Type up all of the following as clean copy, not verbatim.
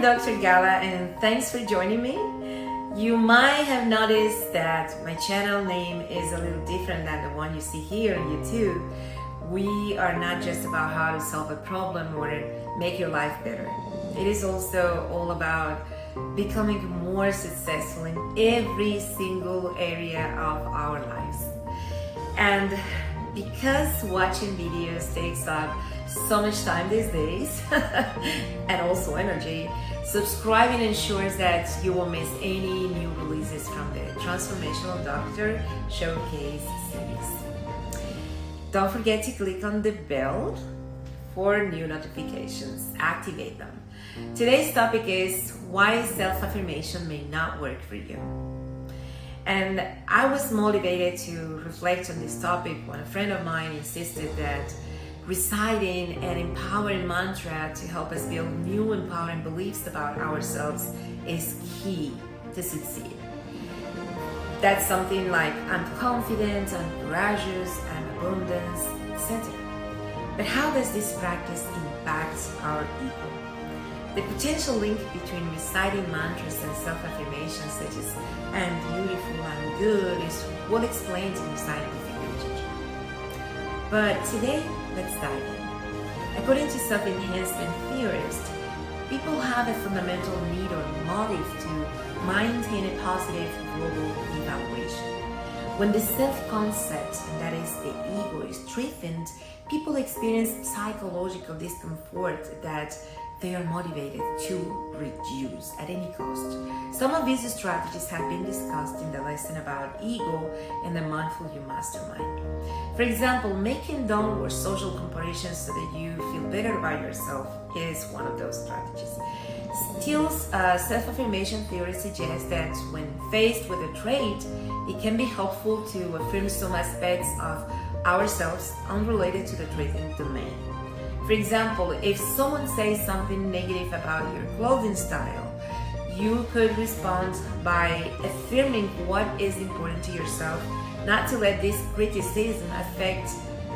Dr. Gala, and thanks for joining me. You might have noticed that my channel name is a little different than the one you see here on YouTube. We are not just about how to solve a problem or make your life better. It is also all about becoming more successful in every single area of our lives. And because watching videos takes up so much time these days and also energy, subscribing ensures that you won't miss any new releases from the Transformational Doctor Showcase series. Don't forget to click on the bell for new notifications. Activate them. Today's topic is why self-affirmation may not work for you. And I was motivated to reflect on this topic when a friend of mine insisted that reciting an empowering mantra to help us build new empowering beliefs about ourselves is key to succeed. That's something like I'm confident, I'm courageous, I'm abundance, etc. But how does this practice impact our ego? The potential link between reciting mantras and self-affirmations such as I'm beautiful, I'm good is well explained in the scientific literature. But today, let's dive in. According to self-enhancement theorists, people have a fundamental need or motive to maintain a positive global evaluation. When the self-concept, and that is the ego, is strengthened, people experience psychological discomfort that they are motivated to reduce at any cost. Some of these strategies have been discussed in the lesson about ego in the Mindful You Mastermind. For example, making downward social comparisons so that you feel better about yourself is one of those strategies. Still's self-affirmation theory suggests that when faced with a trait, it can be helpful to affirm some aspects of ourselves unrelated to the trait domain. For example, if someone says something negative about your clothing style, you could respond by affirming what is important to yourself, not to let this criticism affect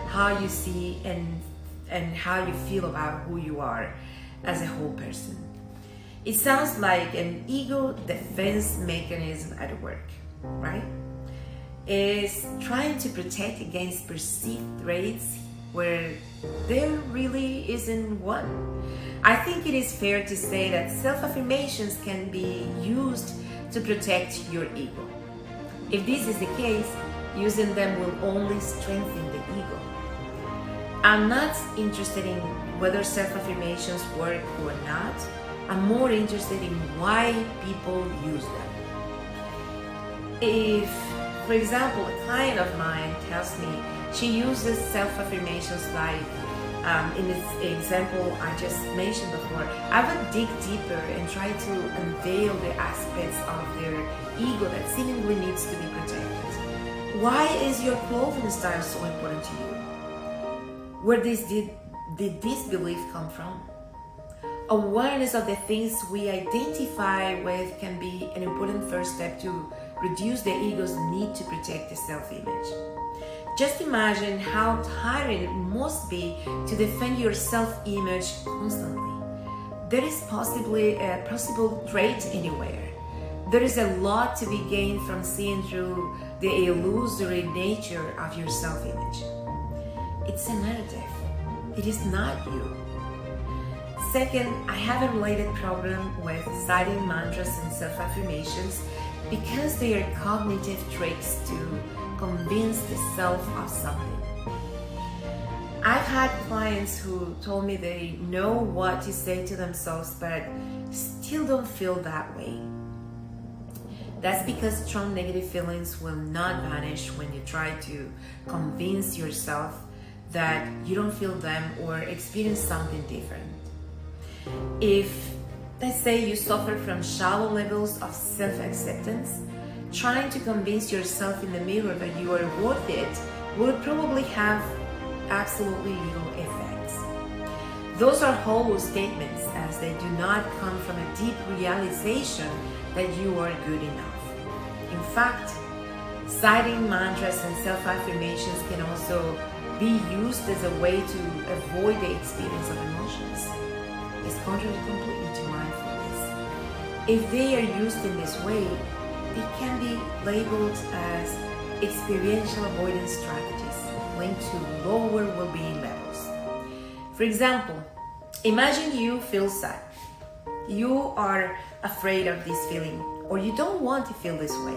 how you see and how you feel about who you are as a whole person. It sounds like an ego defense mechanism at work, right? It's trying to protect against perceived threats where there really isn't one. I think it is fair to say that self-affirmations can be used to protect your ego. If this is the case, using them will only strengthen the ego. I'm not interested in whether self-affirmations work or not. I'm more interested in why people use them. If, for example, a client of mine tells me she uses self-affirmations like in this example I just mentioned before, I would dig deeper and try to unveil the aspects of their ego that seemingly needs to be protected. Why is your clothing style so important to you? Where did this belief come from? Awareness of the things we identify with can be an important first step to reduce the ego's need to protect the self-image. Just imagine how tiring it must be to defend your self-image constantly. There is possibly a possible trait anywhere. There is a lot to be gained from seeing through the illusory nature of your self-image. It's a narrative. It is not you. Second, I have a related problem with citing mantras and self-affirmations because they are cognitive tricks to convince the self of something. I've had clients who told me they know what to say to themselves but still don't feel that way. That's because strong negative feelings will not vanish when you try to convince yourself that you don't feel them or experience something different. If, let's say, you suffer from shallow levels of self-acceptance, trying to convince yourself in the mirror that you are worth it will probably have absolutely little effects. Those are hollow statements as they do not come from a deep realization that you are good enough. In fact, citing mantras and self-affirmations can also be used as a way to avoid the experience of emotions. It's contrary completely to mindfulness. If they are used in this way, it can be labeled as experiential avoidance strategies linked to lower well-being levels. For example, imagine you feel sad. You are afraid of this feeling, or you don't want to feel this way.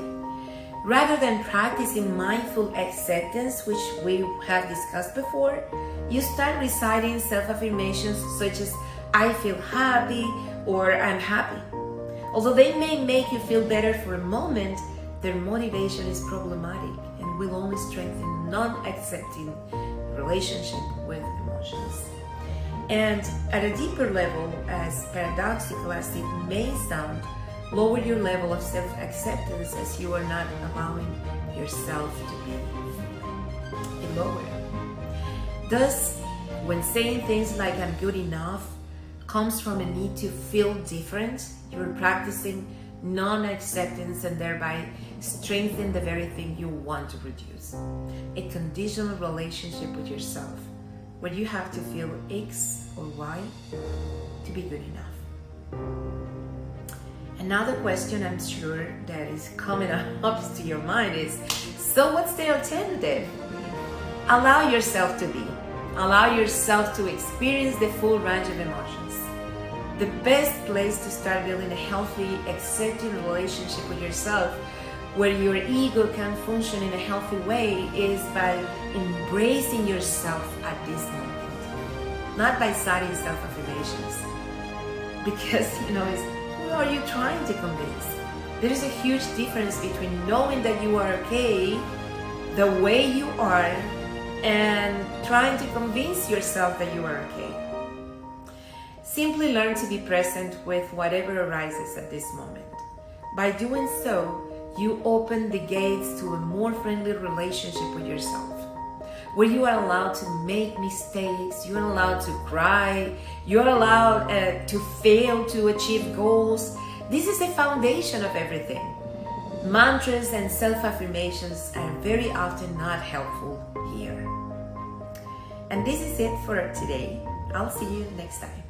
Rather than practicing mindful acceptance, which we have discussed before, you start reciting self-affirmations such as I feel happy or I'm happy. Although they may make you feel better for a moment, their motivation is problematic and will only strengthen non-accepting relationship with emotions. And at a deeper level, as paradoxical as it may sound, lower your level of self-acceptance as you are not allowing yourself to be lower. Thus, when saying things like I'm good enough comes from a need to feel different, you're practicing non-acceptance and thereby strengthen the very thing you want to produce. A conditional relationship with yourself, where you have to feel X or Y to be good enough. Another question I'm sure that is coming up to your mind is, so what's the alternative? Allow yourself to be. Allow yourself to experience the full range of emotions. The best place to start building a healthy, accepting relationship with yourself, where your ego can function in a healthy way, is by embracing yourself at this moment, not by citing self-affirmations. Because, it's who are you trying to convince? There is a huge difference between knowing that you are okay the way you are and trying to convince yourself that you are okay. Simply learn to be present with whatever arises at this moment. By doing so, you open the gates to a more friendly relationship with yourself, where you are allowed to make mistakes, you are allowed to cry, you are allowed to fail to achieve goals. This is the foundation of everything. Mantras and self-affirmations are very often not helpful here. And this is it for today. I'll see you next time.